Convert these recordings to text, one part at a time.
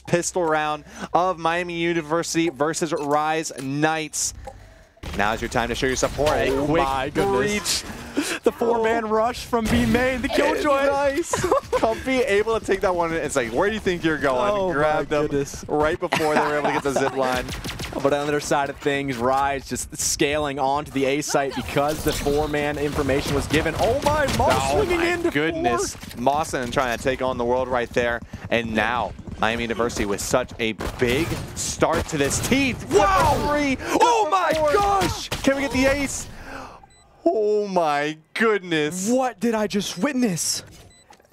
pistol round of Miami University versus RyZ Knights. Now's your time to show your support. Oh my goodness. The four-man rush from B-Main, the Killjoy. Nice. Comfy able to take that one. It's like, where do you think you're going? Oh, Grab them right before they were able to get the zip line. But on the other side of things, RyZ just scaling onto the A site because the four-man information was given. Oh my, Moss swinging into goodness. Mawson trying to take on the world right there. And now, Miami University with such a big start to this team. Wow! Oh my gosh! Can we get the ace? Oh my goodness. What did I just witness?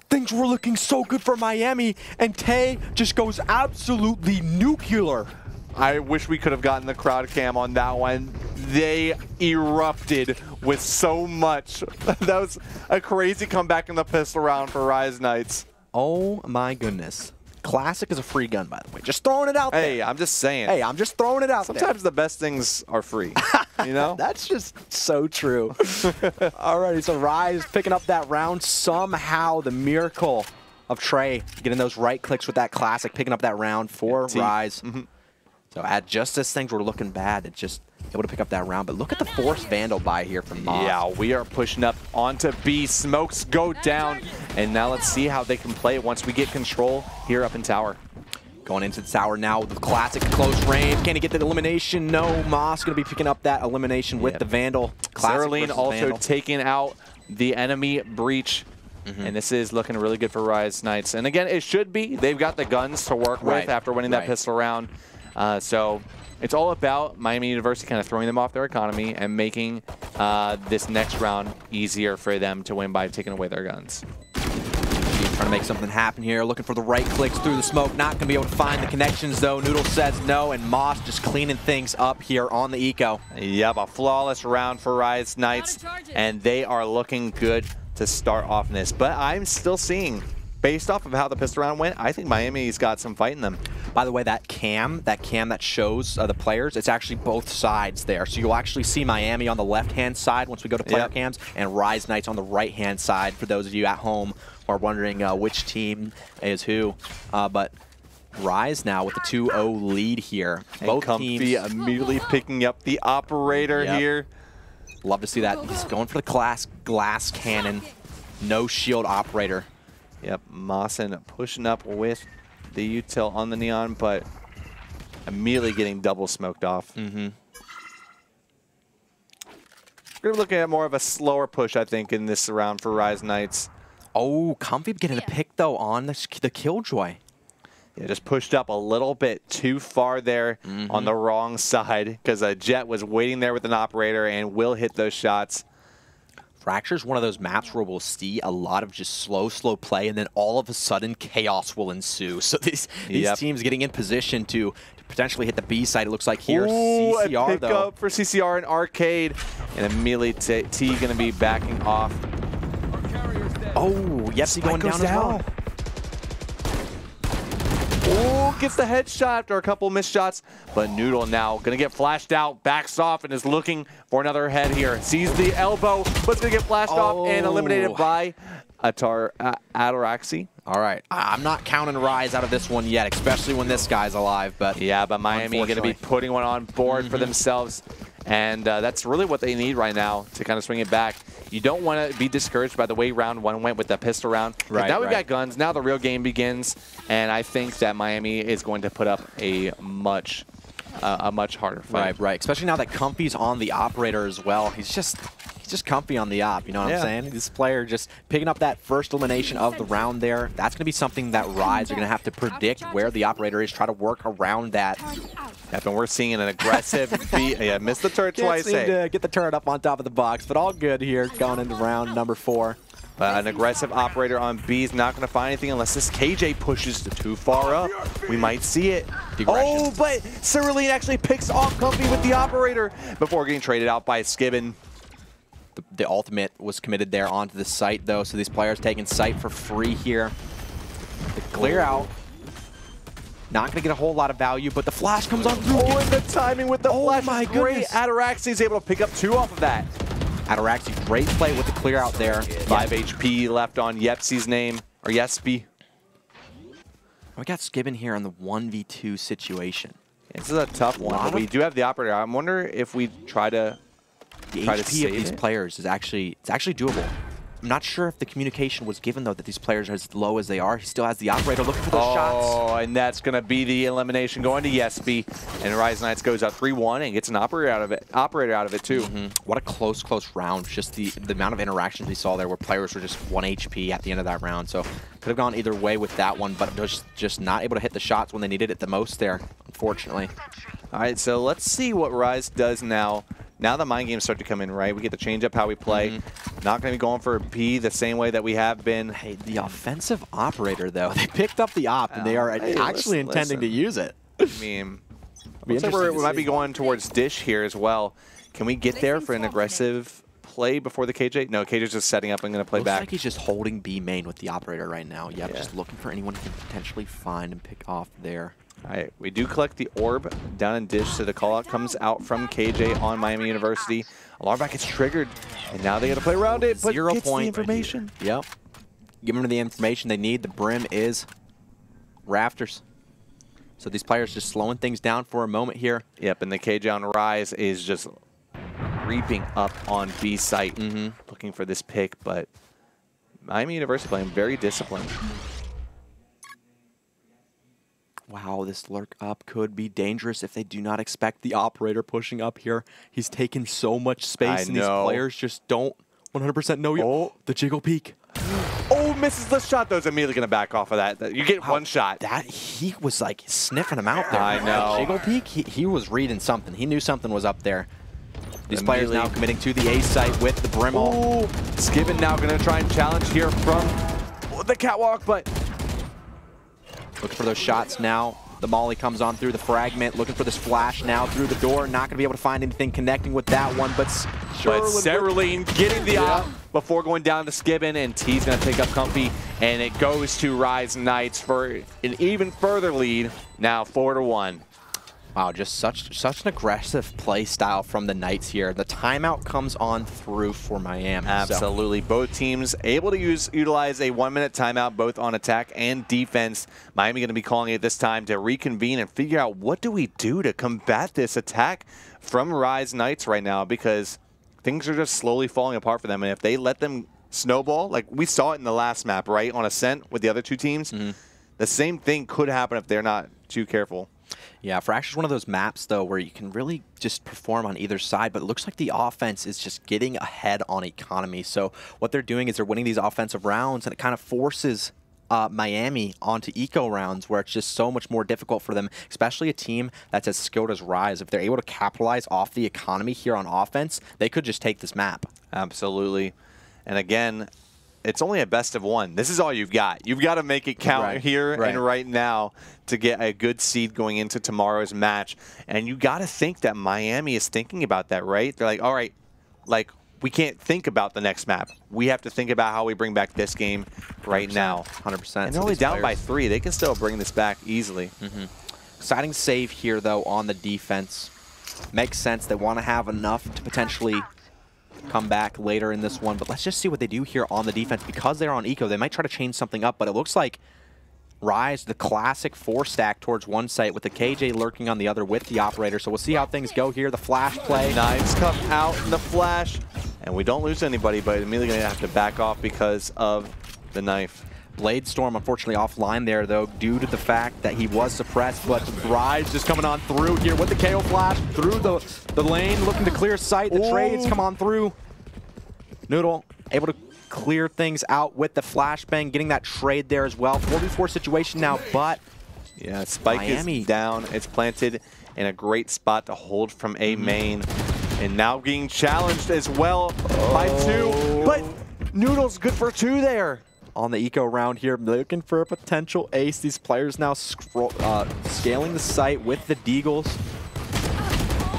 Things were looking so good for Miami, and Tay just goes absolutely nuclear. I wish we could have gotten the crowd cam on that one. They erupted with so much. That was a crazy comeback in the pistol round for RyZ Knights. Oh my goodness. Classic is a free gun, by the way. Just throwing it out there. Hey, I'm just saying. Hey, I'm just throwing it out there. Sometimes the best things are free, you know? That's just so true. Alrighty, so RyZ picking up that round. Somehow the miracle of Trey getting those right clicks with that classic, picking up that round for RyZ. So just as things were looking bad, it's just able to pick up that round. But look at the forced Vandal buy here from Moss. Yeah, we are pushing up onto B. Smokes go down. And now let's see how they can play once we get control here up in tower. Going into the tower now with the classic close range. Can he get the elimination? No. Moss going to be picking up that elimination with the Vandal. Cerulean also taking out the enemy breach. And this is looking really good for RyZ Knights. And again, it should be. They've got the guns to work with after winning that pistol round. So it's all about Miami University kind of throwing them off their economy and making this next round easier for them to win by taking away their guns. Trying to make something happen here, looking for the right clicks through the smoke. Not going to be able to find the connections, though. Noodle says no, and Moss just cleaning things up here on the eco. Yep, a flawless round for RyZ Knights, and they are looking good to start off in this. But I'm still seeing, based off of how the pistol round went, I think Miami's got some fight in them. By the way, that cam that shows the players, it's actually both sides there. So you'll actually see Miami on the left-hand side once we go to player cams, and RyZ Knights on the right-hand side for those of you at home who are wondering which team is who. But RyZ now with the 2-0 lead here. And both Comfy teams immediately picking up the operator here. Love to see that. He's going for the glass cannon. No shield operator. Yep, Mawson pushing up with the util on the neon, but immediately getting double smoked off. We're looking at more of a slower push, I think, in this round for RyZ Knights. Oh, Comfy getting a pick, though, on the Killjoy. Yeah, just pushed up a little bit too far there on the wrong side because Jet was waiting there with an operator and will hit those shots. Fracture is one of those maps where we'll see a lot of just slow play, and then all of a sudden chaos will ensue. So these teams getting in position to potentially hit the B side. It looks like here. CCR, a pick up for CCR and Arcade, and immediately T going to be backing off. Oh, yes, going down as well. Oh, gets the headshot after a couple missed shots, but Noodle now going to get flashed out, backs off, and is looking for another head here. Sees the elbow, but it's going to get flashed off and eliminated by Ataraxi. All right, I'm not counting RyZ out of this one yet, especially when this guy's alive. But yeah, but Miami going to be putting one on board for themselves. And that's really what they need right now to kind of swing it back. You don't want to be discouraged by the way round one went with the pistol round. Now we've got guns. Now the real game begins. And I think that Miami is going to put up a much harder fight. Right. Especially now that Comfy's on the operator as well. He's just Comfy on the op, you know what I'm saying? This player just picking up that first elimination of the round there. That's going to be something that RyZ are going to have to predict where the operator is, try to work around that. Yep, and we're seeing an aggressive missed the turret twice. Can't seem to get the turret up on top of the box, but all good here going into round number 4. An aggressive operator on B is not going to find anything unless this KJ pushes too far up. We might see it. Oh, but Cerulean actually picks off Comfy with the operator before getting traded out by Skibbin. The ultimate was committed there onto the site, though, so these players taking site for free here. The clear out. Not going to get a whole lot of value, but the flash comes on through. Oh, and the timing with the flash is great. Ataraxi is able to pick up 2 off of that. Ataraxi, great play with the clear out there. 5 HP left on Yepsi's name, or Yespy. We got Skibbin here on the 1v2 situation. This is a tough one, but we do have the operator. I wonder if we try to save of these players is actually doable. I'm not sure if the communication was given, though, that these players are as low as they are. He still has the operator looking for those shots. Oh, and that's going to be the elimination going to Yesby. And RyZ Knights goes up 3-1 and gets an operator out of it, too. What a close round. Just the amount of interactions we saw there where players were just 1 HP at the end of that round. So could have gone either way with that one, but just not able to hit the shots when they needed it the most there, unfortunately. All right, so let's see what RyZ does now. Now the mind games start to come in, right? We get to change up how we play. Not going to be going for a P the same way that we have been. Hey, the offensive operator, though, they picked up the op, and they are actually intending to use it. I mean, looks like we might be going towards Dish here as well. Can we get there for an aggressive play before the KJ? No, KJ's just setting up and going to play back. Looks like he's just holding B main with the operator right now. Yep, just looking for anyone he can potentially find and pick off there. All right, we do collect the orb down in Dish, so the call-out comes out from KJ on Miami University. Alarm back gets triggered, and now they got to play around it, but 0 gets the information. Yep. Give them the information they need. The brim is rafters. So these players just slowing things down for a moment here. Yep, and the KJ on RyZ is just reaping up on B site, looking for this pick, but Miami University playing very disciplined. Wow, this lurk up could be dangerous if they do not expect the operator pushing up here. He's taking so much space, and these players just don't 100% know yet. The jiggle peek. Oh, misses the shot, though. Is immediately going to back off of that. You get one shot. He was like sniffing him out there. I know. Jiggle peek, he was reading something. He knew something was up there. These players now committing to the A site with the brim ult. Skibbin now going to try and challenge here from the catwalk, but looking for those shots now. The molly comes on through the fragment, looking for this flash now through the door. Not going to be able to find anything connecting with that one, but Cerulean getting the op before going down to Skibbin, and T's going to take up Comfy, and it goes to RyZ Knights for an even further lead, now 4-1. Wow, just such an aggressive play style from the Knights here. The timeout comes on through for Miami. Absolutely. So. Both teams able to utilize a 1-minute timeout, both on attack and defense. Miami going to be calling it this time to reconvene and figure out what do we do to combat this attack from RyZ Knights right now, because things are just slowly falling apart for them. And if they let them snowball, like we saw it in the last map, right, on Ascent with the other two teams, the same thing could happen if they're not too careful. Yeah, Fracture's one of those maps, though, where you can really just perform on either side, but it looks like the offense is just getting ahead on economy. So what they're doing is they're winning these offensive rounds, and it kind of forces Miami onto eco rounds, where it's just so much more difficult for them, especially a team that's as skilled as RyZ. If they're able to capitalize off the economy here on offense, they could just take this map. Absolutely. And again, it's only a best of one. This is all you've got. You've got to make it count here and right now to get a good seed going into tomorrow's match. And you got to think that Miami is thinking about that, right? They're like, all right, like we can't think about the next map. We have to think about how we bring back this game right now. 100%. And they're only down by 3. They can still bring this back easily. Exciting save here, though, on the defense. Makes sense. They want to have enough to potentially come back later in this one, but let's just see what they do here on the defense. Because they're on eco, they might try to change something up, but it looks like RyZ, the classic 4-stack towards one site with the KJ lurking on the other with the operator. So we'll see how things go here. The flash play. Knives come out in the flash, and we don't lose anybody, but immediately going to have to back off because of the knife. Blade Storm, unfortunately, offline there, though, due to the fact that he was suppressed, but RyZ just coming on through here with the KO flash through the lane, looking to clear sight. The trades come on through. Noodle able to clear things out with the flashbang, getting that trade there as well. 4v4 situation now, but yeah, Spike is down. It's planted in a great spot to hold from A main, and now being challenged as well by 2. But Noodle's good for 2 there. On the eco round here, looking for a potential ace. These players now scaling the site with the Deagles.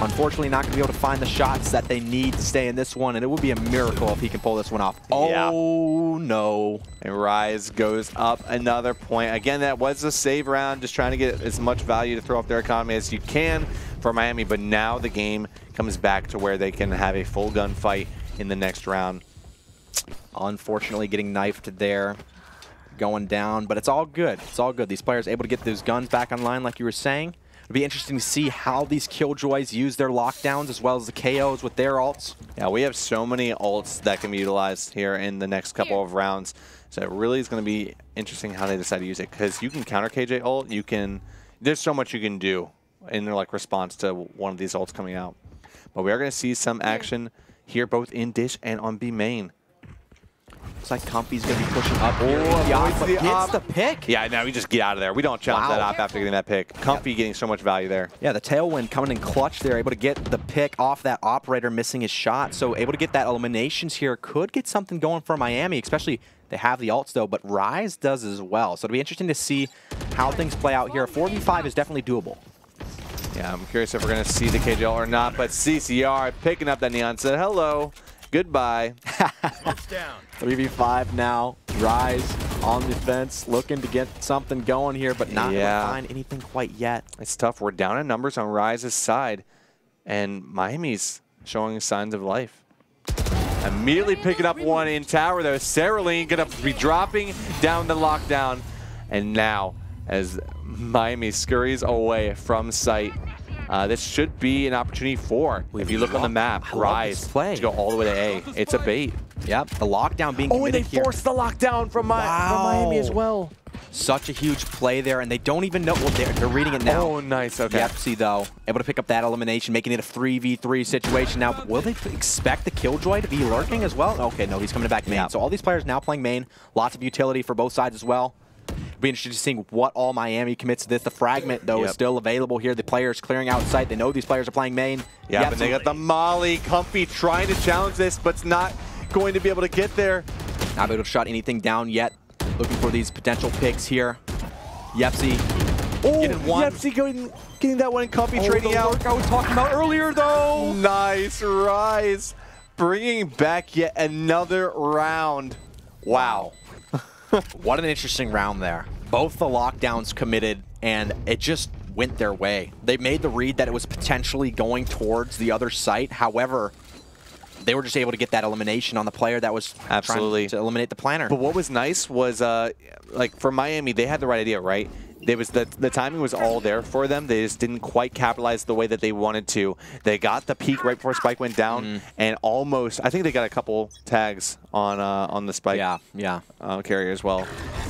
Unfortunately, not going to be able to find the shots that they need to stay in this one, and it would be a miracle if he can pull this one off. Oh, no. And RyZ goes up another point. Again, that was a save round, just trying to get as much value to throw off their economy as you can for Miami, but now the game comes back to where they can have a full gun fight in the next round. Unfortunately, getting knifed there going down, but it's all good. It's all good. These players able to get those guns back online like you were saying. It'll be interesting to see how these Killjoys use their lockdowns as well as the KOs with their ults. Yeah, we have so many ults that can be utilized here in the next couple of rounds. So it really is going to be interesting how they decide to use it, because you can counter KJ ult. You can, there's so much you can do in like response to one of these ults coming out. But we are going to see some action here, both in Dish and on B main. Looks like Comfy's going to be pushing up here. Gets the pick. Yeah, now we just get out of there. We don't challenge that op after getting that pick. Comfy getting so much value there. Yeah, the Tailwind coming in clutch there, able to get the pick off that operator missing his shot. So able to get that eliminations here. Could get something going for Miami, especially they have the ults though, but RyZ does as well. So it'll be interesting to see how things play out here. 4v5 is definitely doable. Yeah, I'm curious if we're going to see the KJ ult or not, but CCR picking up that Neon said, hello. Goodbye. 3v5 now. RyZ on the fence, looking to get something going here, but not able to find anything quite yet. It's tough. We're down in numbers on RyZ's side, and Miami's showing signs of life. Immediately picking up one in tower, though. Saraline going to be dropping down the lockdown. And now, as Miami scurries away from sight, this should be an opportunity for, if you look on the map, RyZ to go all the way to A. It's a bait. Yep, the lockdown being committed and they forced the lockdown from Miami as well. Such a huge play there, and they don't even know. Well, they're reading it now. Oh, nice. Okay. Yepsy, though, able to pick up that elimination, making it a 3v3 situation now. But will they expect the Killjoy to be lurking as well? Okay, no, he's coming back main. Yeah. So all these players now playing main. Lots of utility for both sides as well. Be interested to see what all Miami commits to this. The fragment, though, is still available here. The players clearing out sight. They know these players are playing main. Yeah, but they got the Molly. Comfy trying to challenge this, but it's not going to be able to get there. Not able to shut anything down yet. Looking for these potential picks here. Yepsy getting one. Yepsy getting that one, and Comfy trading out. Work I was talking about earlier, though. Nice. RyZ bringing back yet another round. Wow. What an interesting round there. Both the lockdowns committed, and it just went their way. They made the read that it was potentially going towards the other site. However, they were just able to get that elimination on the player that was trying to eliminate the planner. But what was nice was, like, for Miami, they had the right idea, right? There was the timing was all there for them. They just didn't quite capitalize the way that they wanted to. They got the peak right before Spike went down, and almost, I think they got a couple tags on the Spike carrier as well.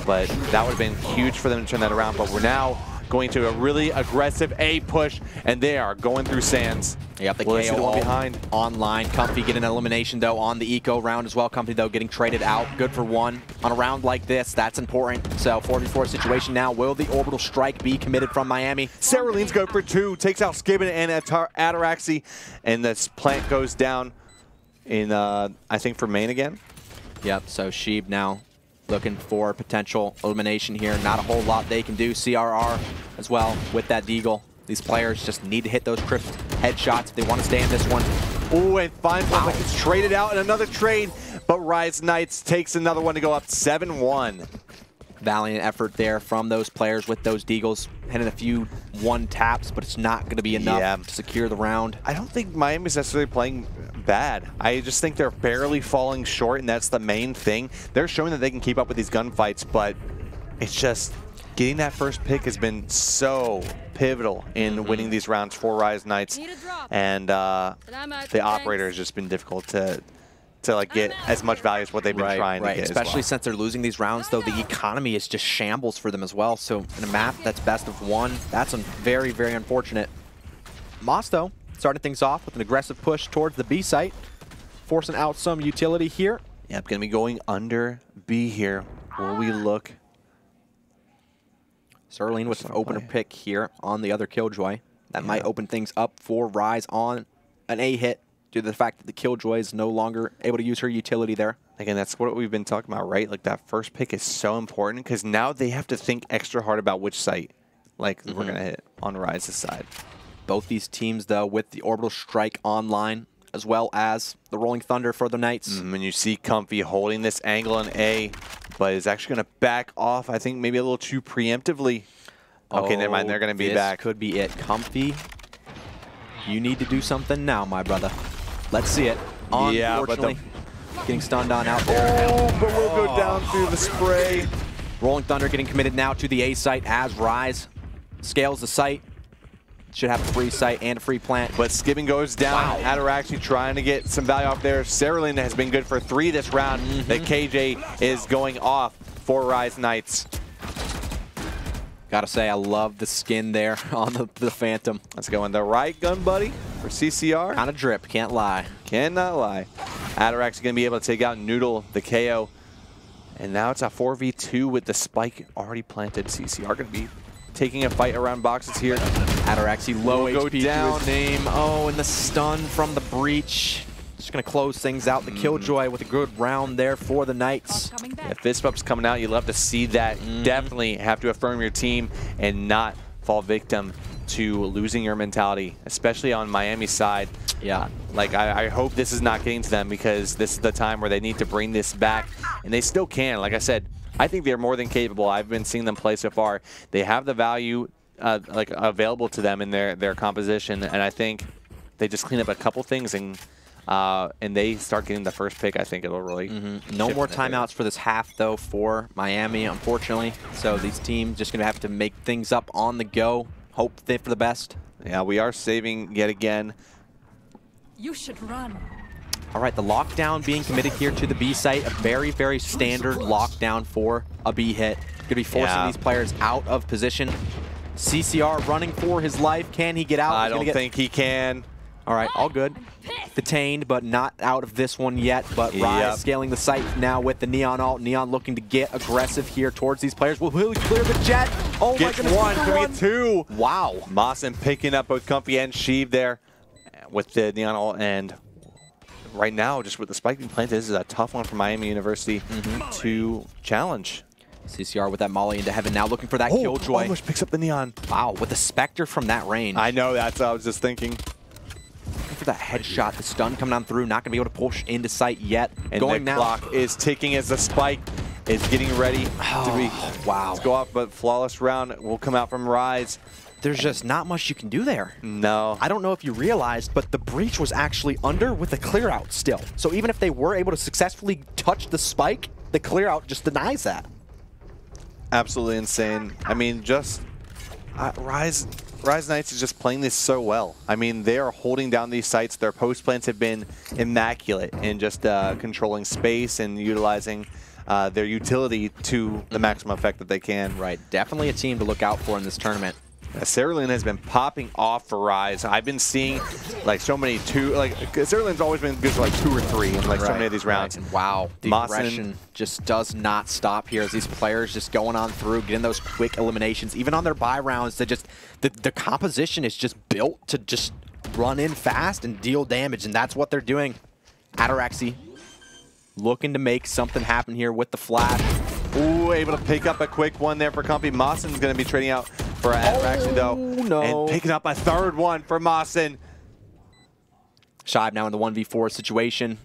But that would have been huge for them to turn that around. But we're now going to a really aggressive A push, and they are going through Sands. Yep, the KO all behind. Online. Comfy getting an elimination, though, on the eco round as well. Comfy, though, getting traded out. Good for one. On a round like this, that's important. So, 4v4 situation now. Will the orbital strike be committed from Miami? Saraline's go for two. Takes out Skibbin and Ataraxy. And this plant goes down in, I think, for main again. Yep, so Sheeb now looking for potential elimination here. Not a whole lot they can do. CRR as well with that Deagle. These players just need to hit those crisp headshots if they want to stay in this one. Oh, and finds one like it's traded out in another trade, but RyZ Knights takes another one to go up 7-1. Valiant effort there from those players with those Deagles. Hitting a few one taps, but it's not going to be enough to secure the round. I don't think Miami's necessarily playing bad. I just think they're barely falling short, and that's the main thing. They're showing that they can keep up with these gunfights, but it's just getting that first pick has been so pivotal in winning these rounds for RyZ Knights, and the operator has just been difficult to like get as much value as what they've been trying to get. Especially since they're losing these rounds, though, the economy is just shambles for them as well. So in a map that's best of one, that's very, very unfortunate. Moss, though, starting things off with an aggressive push towards the B site, forcing out some utility here. Yep, going to be going under B here. Will we look? Saraline with an opener pick here on the other Killjoy. That might open things up for RyZ on an A hit, due to the fact that the Killjoy is no longer able to use her utility there. Again, that's what we've been talking about, right? Like, that first pick is so important because now they have to think extra hard about which site we're going to hit on RyZ's side. Both these teams, though, with the Orbital Strike online, as well as the Rolling Thunder for the Knights. And you see Comfy holding this angle in A, but is actually going to back off, I think, maybe a little too preemptively. Okay, never mind. They're going to be back. This could be it. Comfy, you need to do something now, my brother. Let's see it. Unfortunately, getting stunned on out there. Oh, but we'll go down through the spray. Rolling Thunder getting committed now to the A site as RyZ scales the site. Should have a free site and a free plant. But skipping goes down. Wow. Ataraxi trying to get some value off there. Cerulean has been good for 3 this round. The KJ is going off for RyZ Knights. Gotta say, I love the skin there on the Phantom. Let's go in the right gun, buddy, for CCR. Kind of drip, can't lie. Cannot lie. Ataraxi going to be able to take out Noodle, the KO. And now it's a 4v2 with the spike already planted. CCR going to be taking a fight around boxes here. Ataraxi low HP down. to his name. Oh, and the stun from the breach. Just going to close things out. The Killjoy with a good round there for the Knights. Yeah, fist bump's coming out. You love to see that. Definitely have to affirm your team and not fall victim to losing your mentality, especially on Miami's side. Yeah. Like, I hope this is not getting to them, because this is the time where they need to bring this back, and they still can. Like I said, I think they're more than capable. I've been seeing them play so far. They have the value like available to them in their composition, and I think they just clean up a couple things and they start getting the first pick. I think it'll really No more timeouts for this half, though, for Miami, unfortunately. So these teams just going to have to make things up on the go. Hope for the best. Yeah, we are saving yet again. You should run. All right, the lockdown being committed here to the B site. A very, very standard lockdown for a B hit. Going to be forcing these players out of position. CCR running for his life. Can he get out? I don't think he can. All right, all good. Detained, but not out of this one yet. But RyZ scaling the site now with the Neon ult. Neon looking to get aggressive here towards these players. Will he clear the jet? Oh my goodness. One, could be 2. Wow. Mawson picking up both Comfy and Sheev there with the Neon ult. And right now, just with the spike being planted, this is a tough one for Miami University to challenge. CCR with that Molly into heaven now, looking for that Killjoy. Almost picks up the Neon. Wow, with the Spectre from that range. I know, that's what I was just thinking. Looking for that headshot, the stun coming on through, not going to be able to push into sight yet. And going the clock is ticking as the spike is getting ready to be to go off, but flawless round will come out from RyZ. There's just not much you can do there. No. I don't know if you realized, but the breach was actually under with a clear out still. So even if they were able to successfully touch the spike, the clear out just denies that. Absolutely insane. I mean, just RyZ Knights is just playing this so well. I mean, they are holding down these sites. Their post plants have been immaculate in just controlling space and utilizing their utility to the maximum effect that they can. Right, definitely a team to look out for in this tournament. Cerulean has been popping off for RyZ. I've been seeing like so many Cerulean's always been good for like 2 or 3 in like so many of these rounds. And wow, the aggression just does not stop here as these players just going on through, getting those quick eliminations. Even on their buy rounds, they just the composition is just built to just run in fast and deal damage, and that's what they're doing. Ataraxi looking to make something happen here with the flash. Ooh, able to pick up a quick one there for Comfy. Mawson's going to be trading out for Ataraxi, though. No. And picking up a third one for Mawson. Shive now in the 1v4 situation.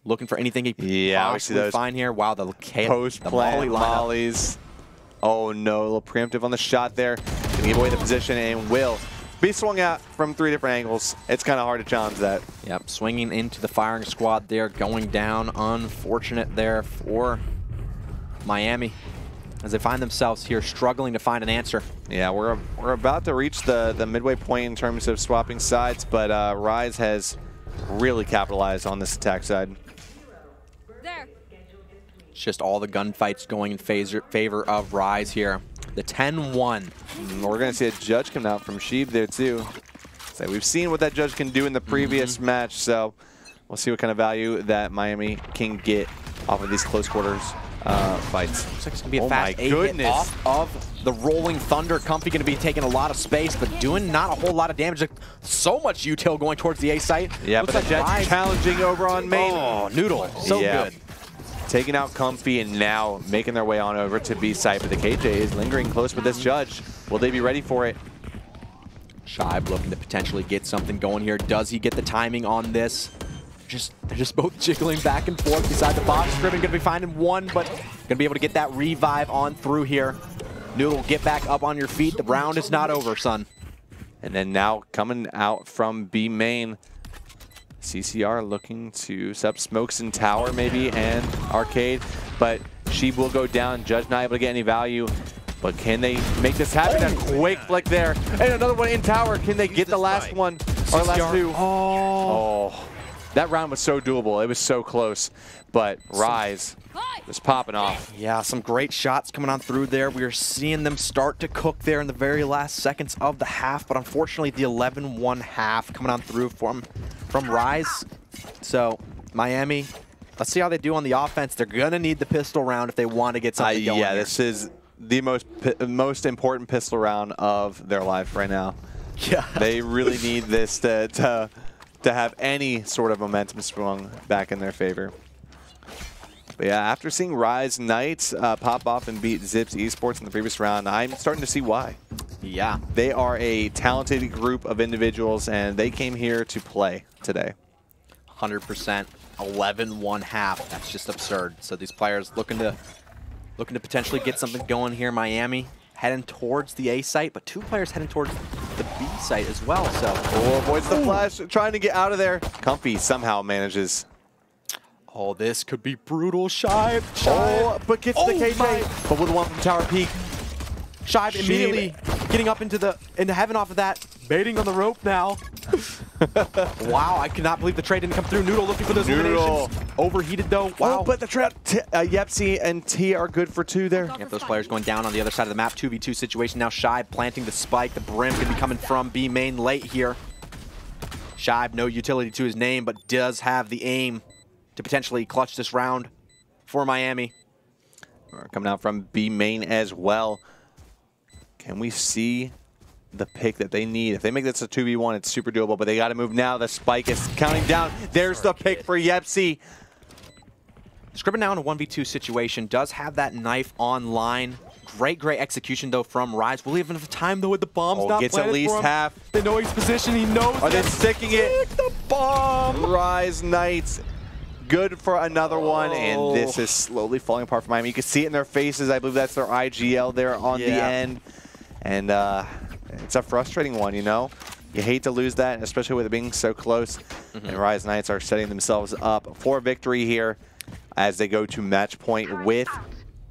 Looking for anything he could possibly find here. Wow, the post-plant mollies. Oh no, a little preemptive on the shot there. Gonna give away the position and will be swung out from 3 different angles. It's kind of hard to challenge that. Yep, swinging into the firing squad there, going down. Unfortunate there for Miami as they find themselves here struggling to find an answer. Yeah, we're about to reach the midway point in terms of swapping sides, but RyZ has really capitalized on this attack side. There. It's just all the gunfights going in favor of RyZ here. The 10-1. We're going to see a judge come out from Sheev there too. So we've seen what that judge can do in the previous match, so we'll see what kind of value that Miami can get off of these close quarters fights. Looks like it's going to be a fast hit off of the Rolling Thunder. Comfy going to be taking a lot of space, but doing not a whole lot of damage. Like, so much util going towards the A site. Yeah, looks but the judge challenging over on main. Oh, Noodle. So good. Taking out Comfy and now making their way on over to B site, but the KJ is lingering close with this judge. Will they be ready for it? Shive looking to potentially get something going here. Does he get the timing on this? They're just both jiggling back and forth beside the box. Scriven going to be finding one, but going to be able to get that revive on through here. Noodle, get back up on your feet. The round is not over, son. And then now coming out from B main, CCR looking to set up smokes in tower maybe and arcade, but She will go down. Judge not able to get any value. But can they make this happen? A quick flick there. And another one in tower. Can they get the last one? Or last two? Oh. That round was so doable. It was so close. But RyZ was popping off. Yeah, some great shots coming on through there. We are seeing them start to cook there in the very last seconds of the half. But unfortunately, the 11-1 half coming on through from RyZ. So, Miami, let's see how they do on the offense. They're going to need the pistol round if they want to get something going. Yeah, here. This is the most important pistol round of their life right now. Yeah. They really need this to have any sort of momentum swung back in their favor. But yeah, after seeing RyZ Knights pop off and beat Zips Esports in the previous round, I'm starting to see why. Yeah. They are a talented group of individuals, and they came here to play today. 100%. 11-1 half. That's just absurd. So these players looking to potentially get something going here. Miami heading towards the A site, but two players heading towards the B site as well. So avoids the flash, trying to get out of there. Comfy somehow manages. Oh, this could be brutal. Shive. Oh, but gets the KJ. But with one from Tower Peak. Shive immediately getting up into heaven off of that. Baiting on the rope now. Wow, I cannot believe the trade didn't come through. Noodle looking for those eliminations. Overheated though. Wow. Oh, but the trap, Yepsy and T are good for 2 there. Yep, those players going down on the other side of the map. 2v2 situation now. Shive planting the spike. The Brim going to be coming from B main late here. Shive, no utility to his name, but does have the aim to potentially clutch this round for Miami. Coming out from B main as well. Can we see the pick that they need? If they make this a 2v1, it's super doable, but they got to move now. The spike is counting down. There's the pick for Yepsy. Scribbin now in a 1v2 situation. Does have that knife online. Great execution, though, from RyZ. Will even have time, though, with the bombs not gets at least half. They know his position. He knows. Are they sticking it? The bomb. RyZ Knights. Good for another one, and this is slowly falling apart for Miami. You can see it in their faces. I believe that's their IGL there on the end. And it's a frustrating one, you know? You hate to lose that, especially with it being so close. And RyZ Knights are setting themselves up for victory here as they go to match point with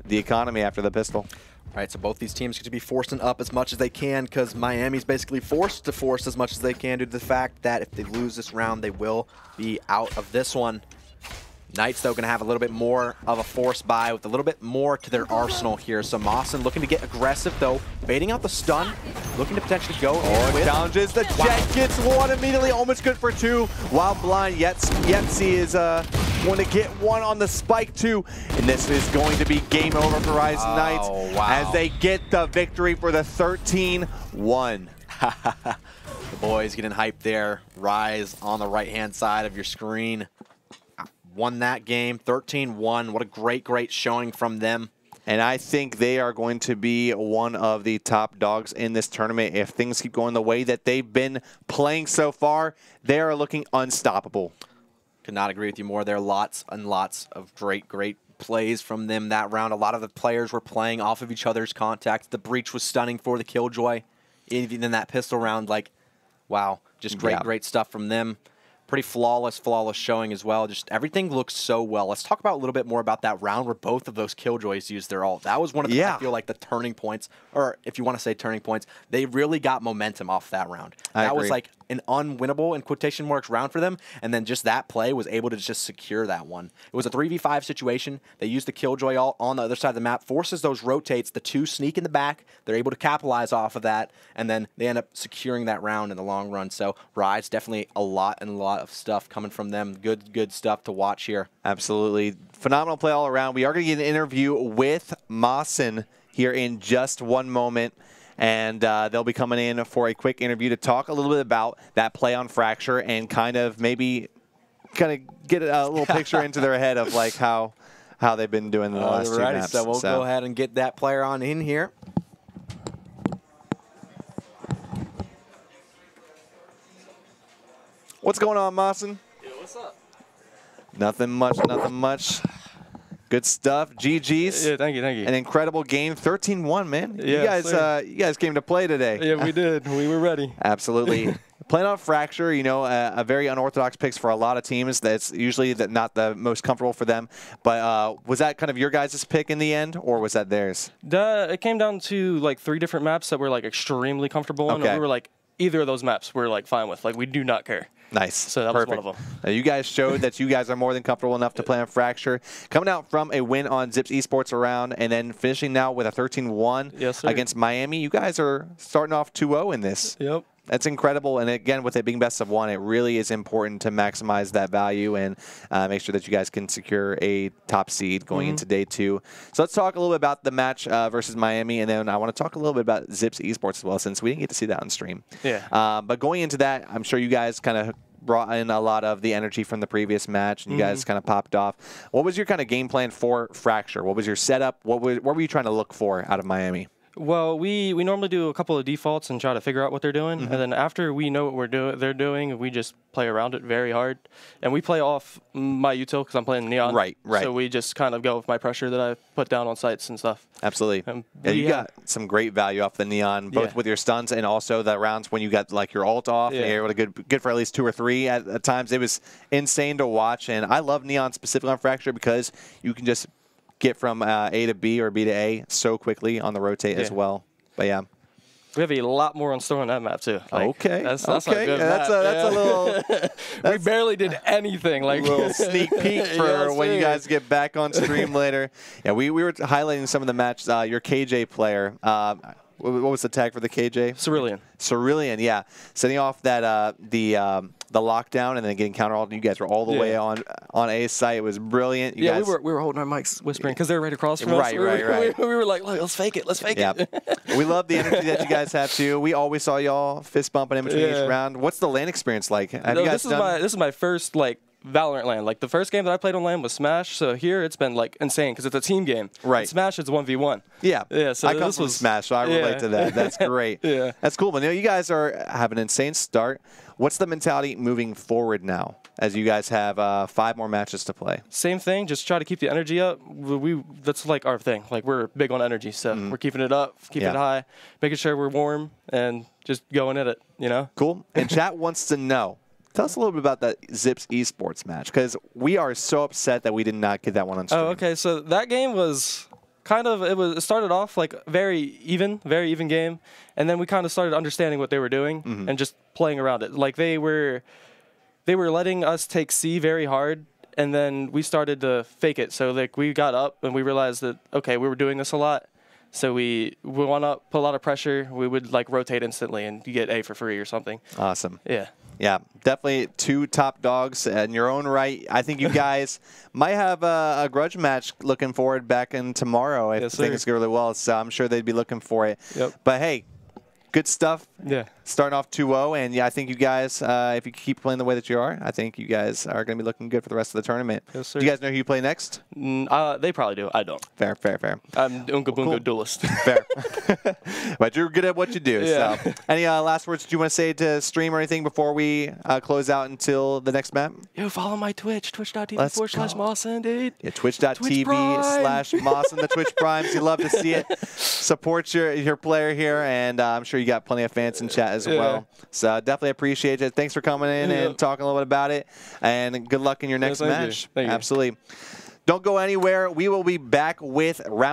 the economy after the pistol. All right, so both these teams get to be forcing up as much as they can because Miami's basically forced to force as much as they can due to the fact that if they lose this round, they will be out of this one. Knights, though, going to have a little bit more of a force buy with a little bit more to their arsenal here. So Mawson looking to get aggressive, though, baiting out the stun, looking to potentially go in with. Challenges the Jet, gets one immediately, almost good for 2. While blind, Yepsy is going to get one on the spike, too. And this is going to be game over for RyZ Knights as they get the victory for the 13-1. The boys getting hyped there. RyZ on the right-hand side of your screen. Won that game, 13-1. What a great showing from them. And I think they are going to be one of the top dogs in this tournament. If things keep going the way that they've been playing so far, they are looking unstoppable. Could not agree with you more. There are lots and lots of great plays from them that round. A lot of the players were playing off of each other's contact. The breach was stunning for the Killjoy. Even in that pistol round, like, wow, just great stuff from them. Pretty flawless showing as well. Just everything looks so well. Let's talk about a little bit more about that round where both of those Killjoys used their ult. That was one of the, I feel like, the turning points, or if you want to say turning points, they really got momentum off that round. That was like an unwinnable, in quotation marks, round for them, and then just that play was able to just secure that one. It was a 3v5 situation. They used the Killjoy ult on the other side of the map, forces those rotates, the 2 sneak in the back, they're able to capitalize off of that, and then they end up securing that round in the long run. So RyZ, definitely a lot of stuff coming from them. Good stuff to watch here. Absolutely. Phenomenal play all around. We are going to get an interview with Mawson here in just one moment. And they'll be coming in for a quick interview to talk a little bit about that play on Fracture and kind of maybe get a little picture into their head of like how they've been doing in the last 2 maps. So we'll go ahead and get that player on in here. What's going on, Mawson? Yeah, what's up? Nothing much. Good stuff. GG's. Yeah, thank you. An incredible game. 13-1, man. Yeah, you guys came to play today. Yeah, we did. We were ready. Absolutely. Playing on Fracture, you know, a very unorthodox picks for a lot of teams. That's usually not the most comfortable for them. But was that kind of your guys' pick in the end, or was that theirs? It came down to like 3 different maps that we're like extremely comfortable in. Okay. We were like, either of those maps we're like fine with. Like, we do not care. Nice. So that Perfect. was one of them. Now, you guys showed that you guys are more than comfortable enough to play on Fracture. Coming out from a win on Zips Esports around and then finishing now with a 13-1 against Miami. You guys are starting off 2-0 in this. Yep. That's incredible. And again, with it being best of 1, it really is important to maximize that value and make sure that you guys can secure a top seed going into day 2. So let's talk a little bit about the match versus Miami, and then I want to talk a little bit about Zips Esports as well, since we didn't get to see that on stream. Yeah. But going into that, I'm sure you guys kind of brought in a lot of the energy from the previous match, and you guys kind of popped off. What was your kind of game plan for Fracture? What was your setup? What were you trying to look for out of Miami? Well, we normally do a couple of defaults and try to figure out what they're doing, and then after we know what they're doing, we just play around it very hard. And we play off my util because I'm playing Neon. Right. So we just kind of go with my pressure that I put down on sites and stuff. Absolutely. Yeah, you got some great value off the Neon, both with your stuns and also the rounds when you got like your ult off. And you're able to good for at least 2 or 3 at times. It was insane to watch, and I love Neon specifically on Fracture because you can just get from A to B or B to A so quickly on the rotate as well. But yeah. We have a lot more on store on that map too. Like, okay. That's okay. a good that's map. A little. We barely did anything. Like a little sneak peek for when you guys get back on stream later. Yeah, we were highlighting some of the matches. Your KJ player. What was the tag for the KJ? Cerulean. Cerulean, yeah. Setting off that the lockdown and then getting counter ult. You guys were all the way on A's site. It was brilliant. You guys, we were holding our mics whispering because they're right across from us. Right. We were like, let's fake it. Let's fake it. We love the energy that you guys have too. We always saw y'all fist bumping in between each round. What's the LAN experience like? Have you guys done? This is my first like Valorant LAN. Like the first game that I played on LAN was Smash. So here it's been like insane because it's a team game. Right. In Smash it's 1v1. Yeah. So I come from Smash, so I relate to that. That's great. That's cool. But you guys have an insane start. What's the mentality moving forward now, as you guys have 5 more matches to play? Same thing. Just try to keep the energy up. That's like our thing. Like we're big on energy, so we're keeping it up, keeping it high, making sure we're warm, and just going at it. You know. Cool. And chat wants to know. Tell us a little bit about that Zips Esports match, because we are so upset that we did not get that one on stream. Oh, okay. So that game was kind of it started off like very even game, and then we kind of started understanding what they were doing and just playing around it. Like they were letting us take C very hard, and then we started to fake it. So like we got up and we realized that okay, we were doing this a lot. So we went up, put a lot of pressure. We would like rotate instantly, and you get A for free or something. Awesome. Yeah. Yeah, definitely 2 top dogs in your own right. I think you guys might have a grudge match looking forward back in tomorrow if things go really well. So I'm sure they'd be looking for it. Yep. But hey, good stuff. Yeah. Starting off 2-0, and yeah, I think you guys, if you keep playing the way that you are, I think you guys are going to be looking good for the rest of the tournament. Yes, sir. Do you guys know who you play next? They probably do. I don't. Fair. I'm Unga Bunga Duelist. Fair. But you're good at what you do. Yeah. So, any last words you want to say to stream or anything before we close out until the next map? Yo, follow my Twitch, twitch.tv/Mawson, dude. Yeah, twitch.tv/Mawson, the Twitch Primes. You love to see it. Support your player here, and I'm sure you got plenty of fans in chat as well. So definitely appreciate it. Thanks for coming in and talking a little bit about it, and good luck in your next match. Thank you. Absolutely. Don't go anywhere. We will be back with round